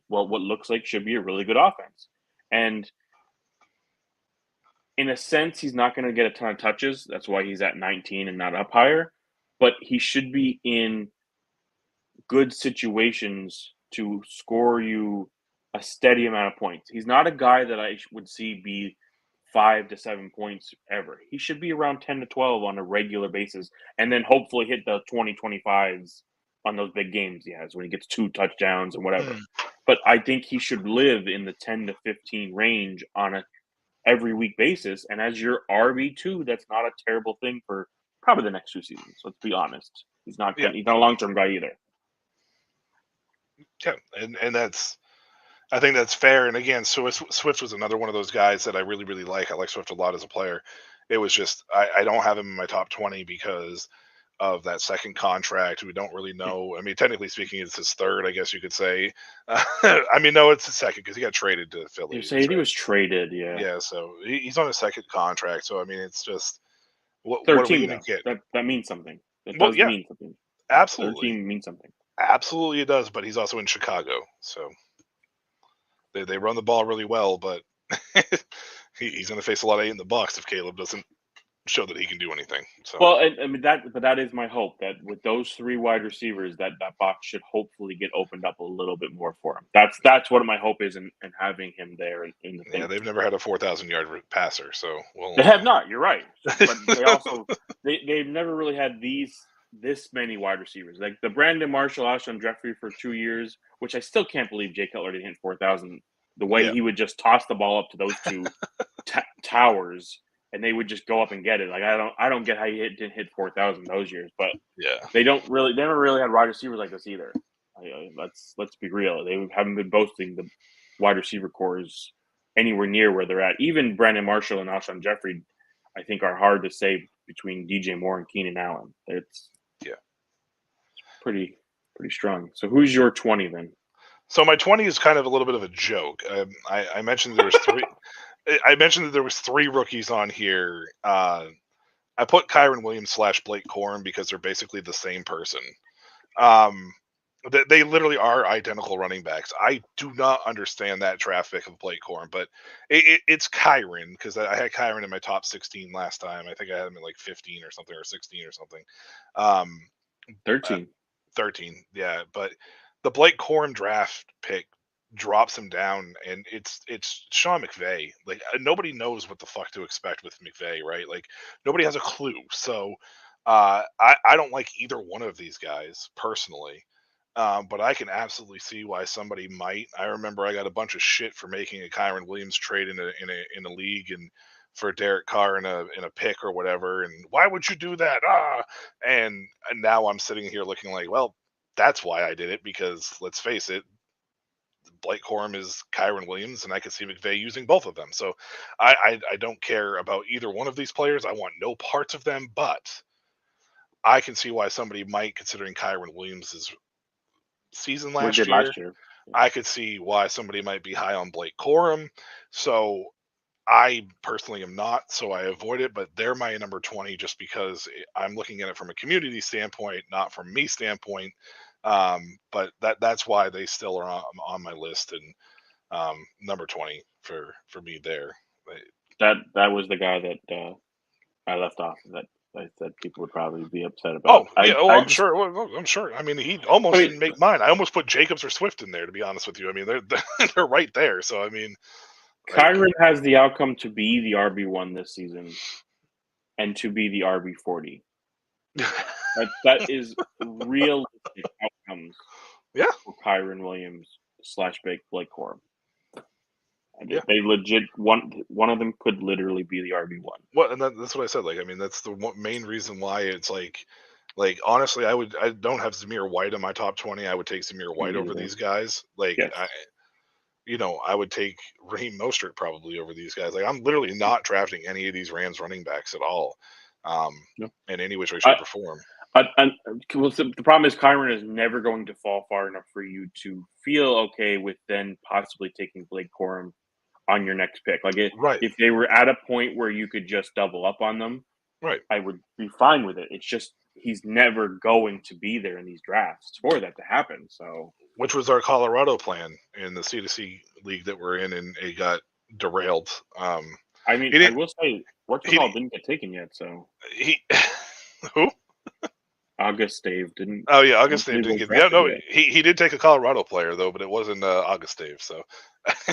what looks like should be a really good offense. And in a sense, he's not going to get a ton of touches. That's why he's at 19 and not up higher. But he should be in good situations to score you a steady amount of points. He's not a guy that I would see be 5 to 7 points ever. He should be around 10 to 12 on a regular basis, and then hopefully hit the 20-25s on those big games he has when he gets 2 touchdowns and whatever. But I think he should live in the 10 to 15 range on a every week basis. And as your RB2, that's not a terrible thing for probably the next 2 seasons. Let's be honest. He's not a long-term guy either. Yeah, and I think that's fair. And again, so Swift was another one of those guys that I really, really like. I like Swift a lot as a player. It was just I don't have him in my top 20 because of that second contract. We don't really know. I mean, technically speaking, it's his third, I guess you could say. I mean, no, it's his second because he got traded to Philly. He was traded, yeah. Yeah, so he's on a second contract. So I mean, it's just what 13, are we going to get? That means something. That Well, does yeah, mean something. absolutely. 13 means something. Absolutely, it does. But he's also in Chicago, so they run the ball really well. But he's going to face a lot of 8 in the box if Caleb doesn't show that he can do anything. So. Well, I mean that is my hope that with those 3 wide receivers, that box should hopefully get opened up a little bit more for him. That's what my hope is in having him there in the thing. Yeah, they've never had a 4,000-yard passer, so they have not. You're right, but they also they've never really had this many wide receivers like the Brandon Marshall, Alshon Jeffrey for 2 years, which I still can't believe Jay Cutler didn't hit 4,000. The way he would just toss the ball up to those 2 towers. And they would just go up and get it. Like I don't get how you didn't hit 4,000 those years, but they never really had wide receivers like this either. Let's be real. They haven't been boasting the wide receiver cores anywhere near where they're at. Even Brandon Marshall and Alshon Jeffrey, I think, are hard to say between DJ Moore and Keenan Allen. It's pretty strong. So who's your 20 then? So my 20 is kind of a little bit of a joke. I mentioned there was 3. I mentioned that there was 3 rookies on here. I put Kyron Williams / Blake Corum because they're basically the same person. They literally are identical running backs. I do not understand that traffic of Blake Corum, but it's Kyron because I had Kyron in my top 16 last time. I think I had him at like 15 or something or 16 or something. 13. 13, yeah. But the Blake Corum draft pick drops him down, and it's Sean McVay. Like nobody knows what the fuck to expect with McVay, right? Like nobody has a clue. So I don't like either one of these guys personally. But I can absolutely see why somebody might. I remember I got a bunch of shit for making a Kyron Williams trade in a league and for Derek Carr in a pick or whatever. And why would you do that? And now I'm sitting here looking like, well, that's why I did it, because let's face it, Blake Corum is Kyron Williams, and I could see McVay using both of them. So I don't care about either one of these players. I want no parts of them, but I can see why somebody might, considering Kyron Williams' season We last did year. last year. I could see why somebody might be high on Blake Corum. So I personally am not, so I avoid it, but they're my number 20 just because I'm looking at it from a community standpoint, not from me standpoint. But that's why they still are on my list, and number 20 for me there. That was the guy that I left off that I said people would probably be upset about. Oh yeah, I I'm just, sure. Well, I'm sure. I mean, he almost I mean, didn't make mine. I almost put Jacobs or Swift in there, to be honest with you. I mean, they're they're right there. So I mean, like, Kyron has the outcome to be the RB1 this season and to be the RB40. That is realistic outcomes yeah, for Kyron Williams / Blake Corum. Yeah. They legit one of them could literally be the RB1. well, and that's what I said. Like, I mean, that's the main reason why it's like honestly, I don't have Zamir White in my top 20. I would take Zamir White over either. these guys. Like, Yes. I would take Raheem Mostert probably over these guys. Like, I'm literally not drafting any of these Rams running backs at all, No. in any way, shape, or form. Well, the problem is Kyron is never going to fall far enough for you to feel okay with then possibly taking Blake Corum on your next pick. Like Right. if they were at a point where you could just double up on them, Right. I would be fine with it. It's just he's never going to be there in these drafts for that to happen. So, which was our Colorado plan in the C2C league that we're in, and it got derailed. I mean, I will say, didn't get taken yet. So he who? August Dave didn't. Oh yeah, August Dave didn't get. Yeah, no, yet. he did take a Colorado player though, but it wasn't August Dave. So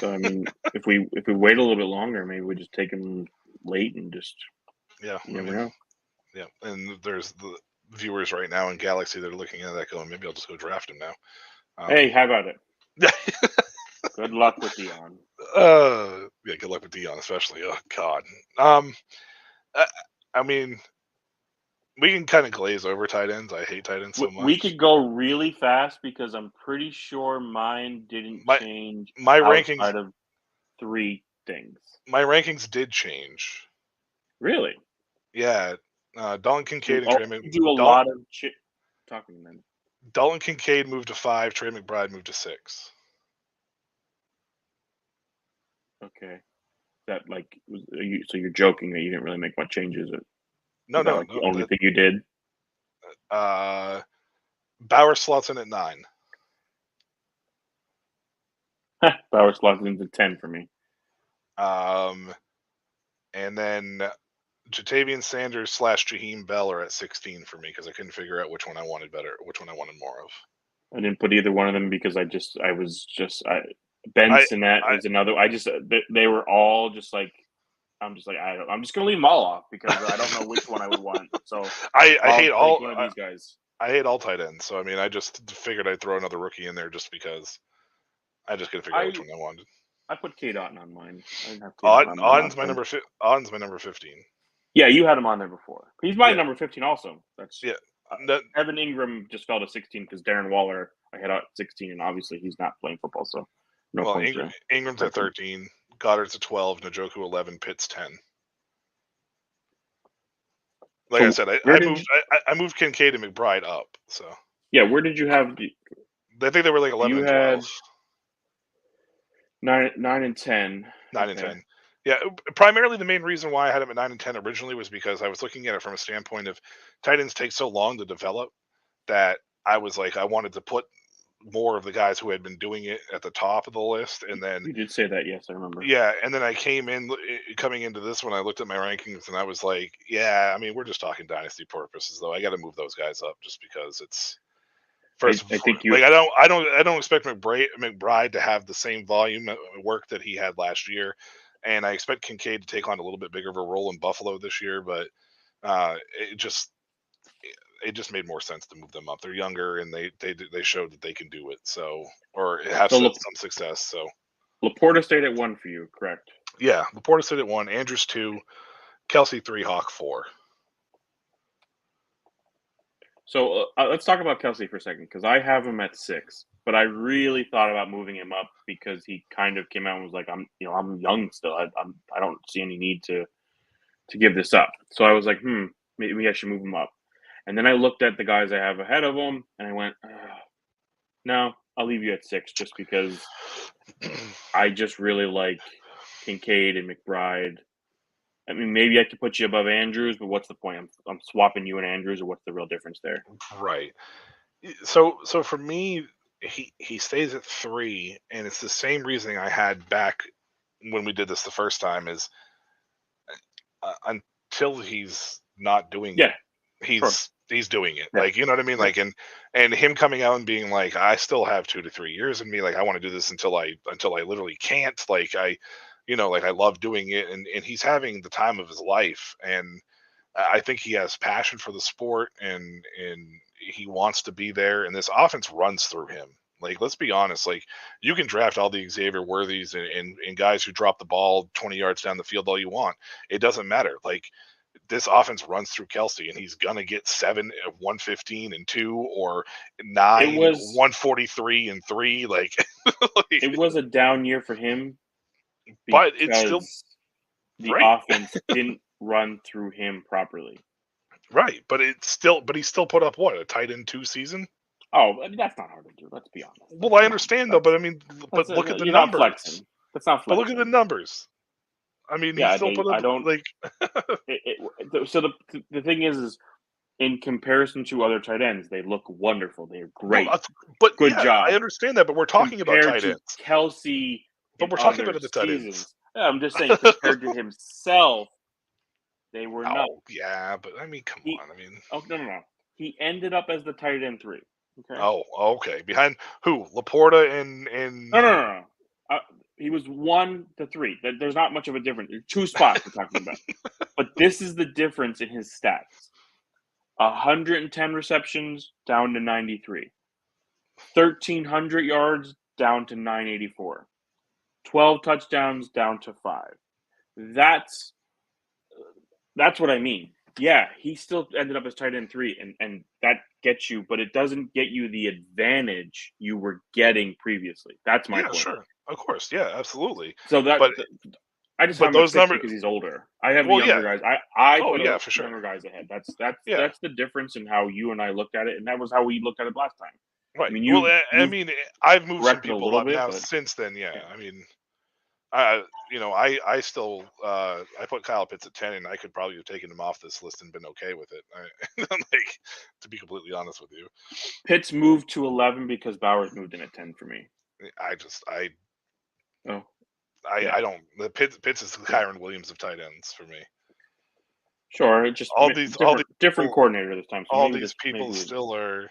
I mean, if we wait a little bit longer, maybe we just take him late and just yeah, you never know. Yeah, and there's the viewers right now in Galaxy that are looking at that going, maybe I'll just go draft him now. Hey, how about it? Good luck with Dion. Yeah, good luck with Dion, especially. Oh God. I mean, we can kind of glaze over tight ends. I hate tight ends so much. We could go really fast because I'm pretty sure mine didn't change. My rankings out of 3 things. My rankings did change. Really? Yeah. Dalton Kincaid and Trey McBride. Do a lot of talking then. Dalton Kincaid moved to 5. Trey McBride moved to 6. Okay. That so you're joking that you didn't really make much changes? No. The only thing you did. Bauer slots in at 9. Bauer slots into 10 for me. And then Jatavian Sanders / Jaheim Bell are at 16 for me because I couldn't figure out which one I wanted better, which one I wanted more of. I didn't put either one of them because Ben Sinnett was another. They were all just like, I'm just gonna leave them all off because I don't know which one I would want. So I hate all one of these guys. I hate all tight ends. So I mean, I just figured I'd throw another rookie in there just because I just couldn't figure out which one I wanted. I put K. Dotton on mine. I didn't have Otten's my number 15. Yeah, you had him on there before. He's my number 15 also. That's Evan Ingram just fell to 16 because Darren Waller I had at 16, and obviously he's not playing football, so no points. Ingram's at 13, Goddard's at 12, Njoku 11, Pitts 10. Like I said, I moved Kincaid and McBride up. So yeah, where did you have? I think they were like 11 and 12. 9 and 10. 9 and 10. Yeah, primarily the main reason why I had him at 9 and 10 originally was because I was looking at it from a standpoint of tight ends take so long to develop that I was like, I wanted to put more of the guys who had been doing it at the top of the list, and then You did say that, yes, I remember. yeah, and then I coming into this one. I looked at my rankings and I was like, yeah, I mean, we're just talking dynasty purposes, though. I got to move those guys up just because it's first. I think you. Like I don't expect McBride to have the same volume of work that he had last year, and I expect Kincaid to take on a little bit bigger of a role in Buffalo this year. But it just made more sense to move them up. They're younger and they showed that they can do it. So or have some success. So Laporta stayed at 1 for you, correct? yeah, Laporta stayed at 1, Andrews 2, Kelsey 3, Hawk 4. So let's talk about Kelsey for a second, because I have him at 6, but I really thought about moving him up because he kind of came out and was like, I'm young still. I don't see any need to give this up. So I was like, maybe I should move him up. And then I looked at the guys I have ahead of him, and I went, no, I'll leave you at 6 just because I just really like Kincaid and McBride. I mean, maybe I could put you above Andrews, but what's the point? I'm swapping you and Andrews, or what's the real difference there? Right. So for me, he stays at 3, and it's the same reasoning I had back when we did this the first time. Is until he's not doing it, he's doing it. Yeah. Like, you know what I mean? Like, and him coming out and being like, I still have 2 to 3 years in me. Like, I want to do this until I literally can't. Like, I love doing it, and he's having the time of his life, and I think he has passion for the sport, and he wants to be there, and this offense runs through him. Like, let's be honest, like, you can draft all the Xavier Worthies and guys who drop the ball 20 yards down the field all you want. It doesn't matter. Like, this offense runs through Kelsey, and he's going to get 7 at 115 and 2, or 9, 143 and 3. Like, it was a down year for him. But it's still the offense didn't run through him properly. Right, but he still put up what, a tight end 2 season? Oh, that's not hard to do. Let's be honest. Well, I understand though, but I mean, but look at the numbers. That's not flexing. But look at the numbers. I mean, he still put up like. So the thing is in comparison to other tight ends, they look wonderful. They're great. Well, but good job. I understand that, but we're talking about tight ends. Kelsey. But we're talking about the tight ends. I'm just saying, compared to himself, they were not. Oh, yeah, but I mean, come on. I mean, no. He ended up as the tight end 3. Okay. Oh, okay. Behind who? Laporta and No. He was 1 to 3. There's not much of a difference. There's 2 spots we're talking about. But this is the difference in his stats: 110 receptions down to 93, 1,300 yards down to 984. 12 touchdowns down to 5. That's what I mean. Yeah, he still ended up as tight end 3, and that gets you, but it doesn't get you the advantage you were getting previously. That's my point. Sure, of course, yeah, absolutely. So I just have those numbers because he's older. I have the younger guys. I put for sure. Younger guys ahead. That's the difference in how you and I looked at it, and that was how we looked at it last time. Right. I mean, I've moved some people up now since then. Yeah. I mean, I still I put Kyle Pitts at 10, and I could probably have taken him off this list and been okay with it. Like, to be completely honest with you, Pitts moved to 11 because Bowers moved in at 10 for me. I don't. The Pitts is the Kyron Williams of tight ends for me. Sure, it's just different coordinator this time. So all these people still are.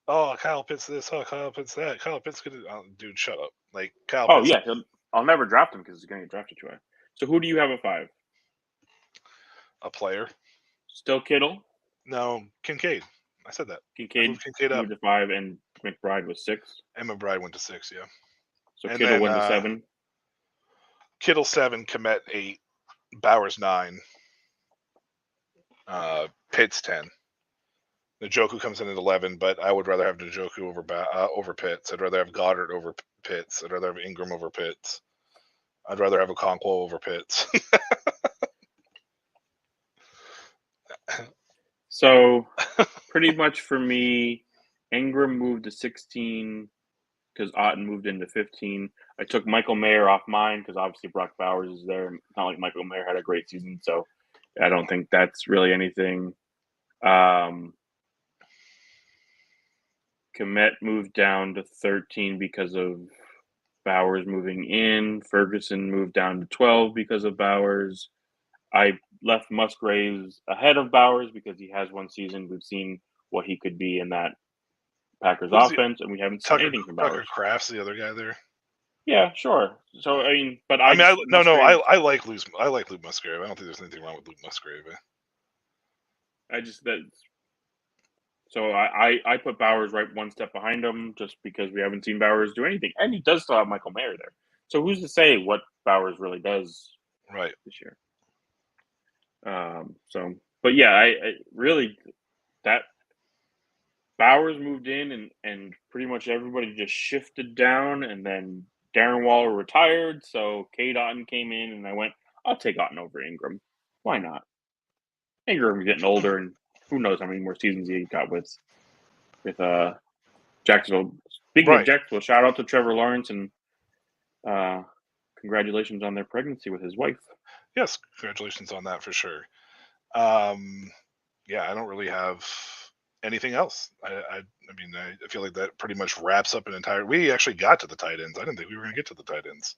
Oh, Kyle Pitts this. Oh, Kyle Pitts that. Kyle Pitts could. Dude, shut up. Like, Kyle. Oh Pitts, yeah, I'll never draft him because he's going to get drafted too high. So who do you have at 5? A player. Still Kittle? No, Kincaid. I said that. Kincaid up to 5, and McBride was 6. And McBride went to 6, yeah. So and Kittle went to 7. Kittle 7, Kmet 8, Bowers 9, Pitts 10. Njoku comes in at 11, but I would rather have Njoku over Pitts. I'd rather have Goddard over Pitts. I'd rather have Ingram over Pitts. I'd rather have Okonkwo over Pitts. So, pretty much for me, Ingram moved to 16 because Otten moved into 15. I took Michael Mayer off mine because obviously Brock Bowers is there. Not like Michael Mayer had a great season, so I don't think that's really anything. Kmet Komet moved down to 13 because of Bowers moving in. Ferguson moved down to 12 because of Bowers. I left Musgraves ahead of Bowers because he has one season. We've seen what he could be in that Packers offense, and we haven't seen anything from Bowers. Tucker Kraft's the other guy there. Yeah, sure. So I mean, but I like Luke Musgrave. I don't think there's anything wrong with Luke Musgrave. So I put Bowers right one step behind him just because we haven't seen Bowers do anything, and he does still have Michael Mayer there. So who's to say what Bowers really does right this year? But yeah, I really that Bowers moved in and pretty much everybody just shifted down, and then Darren Waller retired, so Cade Otton came in, and I went, I'll take Otton over Ingram. Why not? Ingram's getting older, and who knows how many more seasons he got with Jacksonville. Speaking of Jacksonville, shout out to Trevor Lawrence, and congratulations on their pregnancy with his wife. Yes, congratulations on that for sure. I don't really have anything else. I mean, I feel like that pretty much wraps up an entire. We actually got to the tight ends. I didn't think we were going to get to the tight ends.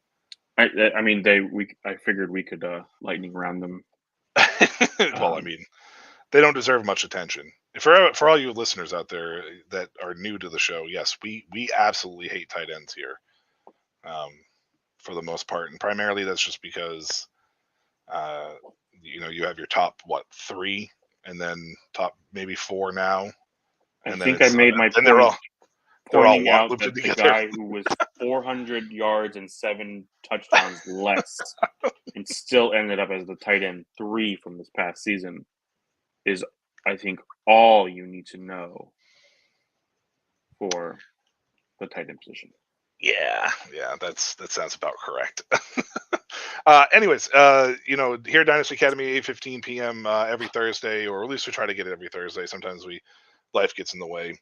I figured we could lightning round them. Well, I mean, they don't deserve much attention. For all you listeners out there that are new to the show, yes, we absolutely hate tight ends here, for the most part, and primarily that's just because, you have your top 3, and then top maybe 4 now. And I think I made my point. They're all pointing out that the guy who was 400 yards and 7 touchdowns less and still ended up as the tight end 3 from this past season is, I think, all you need to know for the tight end position. Yeah, that sounds about correct. Anyways, here at Dynasty Academy, 8:15 p.m. Every Thursday, or at least we try to get it every Thursday. Sometimes life gets in the way.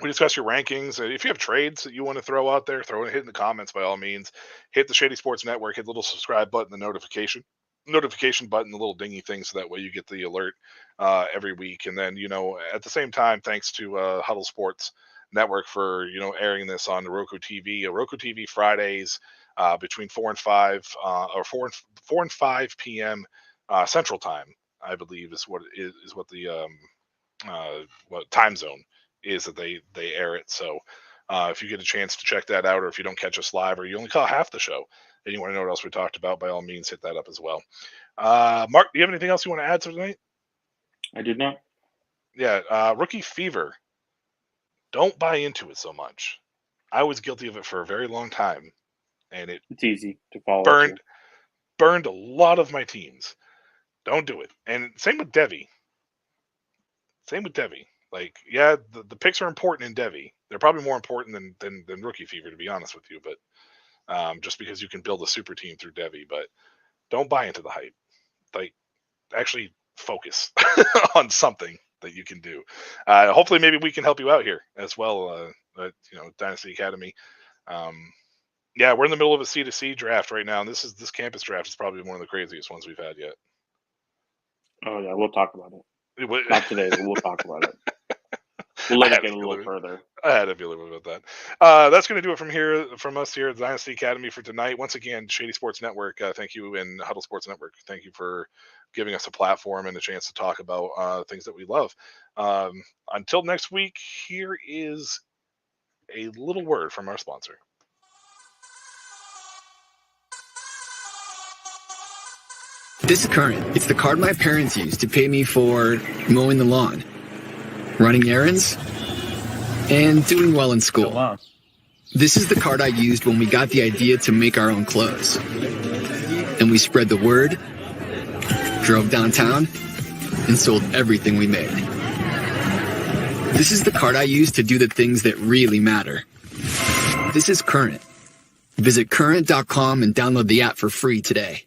We discuss your rankings. If you have trades that you want to throw out there, hit in the comments by all means. Hit the Shady Sports Network, hit the little subscribe button, the notification button, the little dingy thing, so that way you get the alert every week. And then, at the same time, thanks to Huddle Sports Network for, airing this on the Roku TV. Roku TV Fridays between 4 and 5 or 4 and 5 p.m. Central Time, I believe is what the what time zone is that they air it. So if you get a chance to check that out, or if you don't catch us live, or you only caught half the show and you want to know what else we talked about, by all means hit that up as well. Mark, do you have anything else you want to add to tonight? I did not. Yeah, rookie fever. Don't buy into it so much. I was guilty of it for a very long time, and it's easy to follow. Burned a lot of my teams. Don't do it. And same with Devi. Like, yeah, the picks are important in Devi. They're probably more important than rookie fever, to be honest with you. But just because you can build a super team through Devi, but don't buy into the hype. Like, actually focus on something that you can do. Hopefully, maybe we can help you out here as well. Dynasty Academy. We're in the middle of a C2C draft right now, and this campus draft is probably one of the craziest ones we've had yet. Oh yeah, we'll talk about it. Not today, but we'll talk about it. We'll let it get a little further. I had a feeling about that. That's going to do it from us here at the Dynasty Academy for tonight. Once again, Shady Sports Network, thank you, and Huddle Sports Network, thank you for giving us a platform and a chance to talk about things that we love. Until next week, here is a little word from our sponsor. This is Current. It's the card my parents used to pay me for mowing the lawn, running errands, and doing well in school. This is the card I used when we got the idea to make our own clothes. And we spread the word, drove downtown, and sold everything we made. This is the card I use to do the things that really matter. This is Current. Visit current.com and download the app for free today.